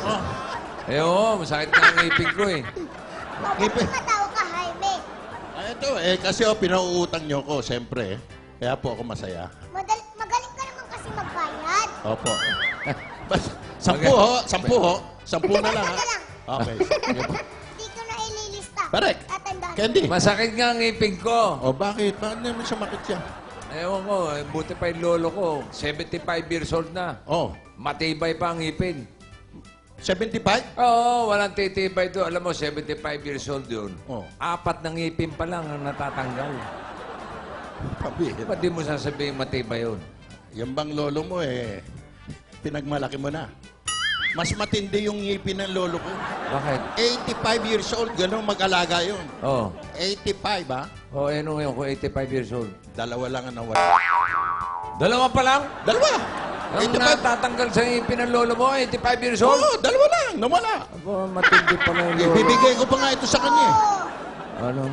Oh. Eh, oo, masakit na ang ngipin ko eh. Bakit tumatawa ka, Jaime? Ito, kasi pinauutang nyo ko, siyempre. Kaya po ako masaya. Magaling ka naman kasi magbayad. Opo. Bas, 10 ho, 10 ho. 10 na lang, ha? Teka lang. Okay. Sige po. Hindi ko na ililista. Correct. Tatandaan. Candy. Masakit nga ang ngipin ko. O, bakit? Bakit naman sumakit siya? Ewan ko, buti pa yung lolo ko. 75 years old na. Oh, Matibay pa ang ngipin. 75? Oo, walang titibay doon. Alam mo, 75 years old yun. Oh. 4 na ngipin pa lang ang natatanggal. Pabihira. Ba't di mo sasabihin matibay yun? Yan bang lolo mo pinagmalaki mo na. Mas matindi yung ngipin ng lolo ko. Bakit? 85 years old, gano'n mag-alaga yun. Oo. 85, ha? Oh, ano ngayon ko, 85 years old. Dalawa lang ang nawala. Dalawa pa lang? Dalawa! Ang 85? natatanggal sa ngipin ng lolo mo, 85 years old? Oo, dalawa lang. Nawala. Aba, matindi pala yung lolo. Ibibigay ko pa nga ito sa kanya. Ano?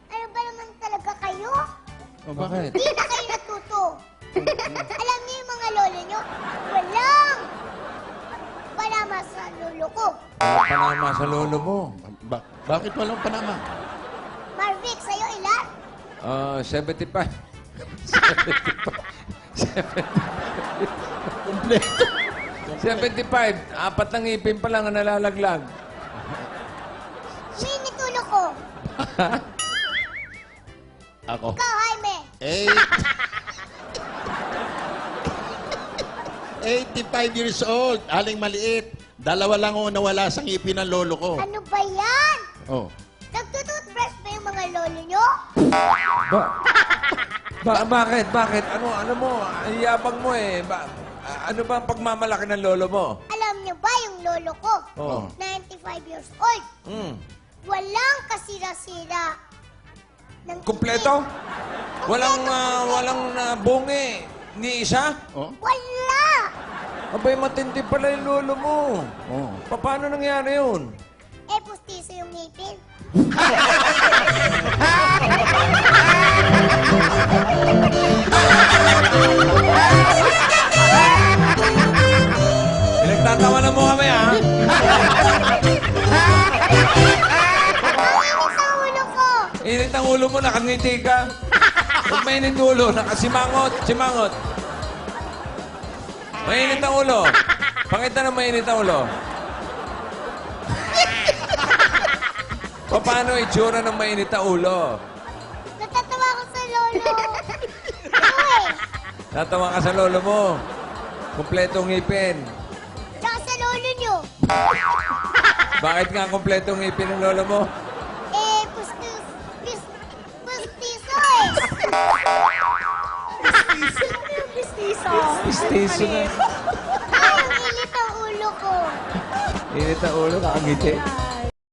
Ano ba naman talaga kayo? Oh, Bakit? Hindi na kayo natuto. Alam niyo yung mga lolo niyo? Walang palama sa lolo ko. Walang panama sa lolo mo. Bakit walang panama? Marvic, sa'yo ilan? 75. Kompleto. 75. 4 na ngipin pa lang ang nalalaglag. Sinitulo ko. Ako. Ikaw, Jaime. 85 years old. Aling maliit. Dalawa lang ako nawala sa ngipin ng lolo ko. Ano ba yan? Oh. Nagtututbrush ba yung mga lolo niyo? Bakit? Bakit? Ano mo? Ang yabang mo eh. Ano ba ang pagmamalaki ng lolo mo? Alam niyo ba yung lolo ko? Oo. 95 years old. Walang kasira-sira. Ng Kompleto? Walang bungi ni isa? Oh. Wala! Abay, matindi pala yung lolo mo. Oh. Paano nangyari yun? Eh, pustiso yung ngipin. Pinagtatawanan mo kami, ha? Ang sa ulo ko! Init ang ulo mo, nakangiti ka. Huwag mainit ulo, nakasimangot. Simangot. Mainit ang ulo. Pakita na mainit ang ulo. Paano itsura ng mainit ang ulo? Natatawa ko sa lolo. Ano eh? Natawa ka sa lolo mo. Kompletong ngipin. Tsaka sa lolo niyo. Bakit nga kompletong ngipin ng lolo mo? Eh, pustiso eh. Ano yung pustiso? Pistiso na. Ay, ang init ang ulo ko. Init ang ulo, nakangiti.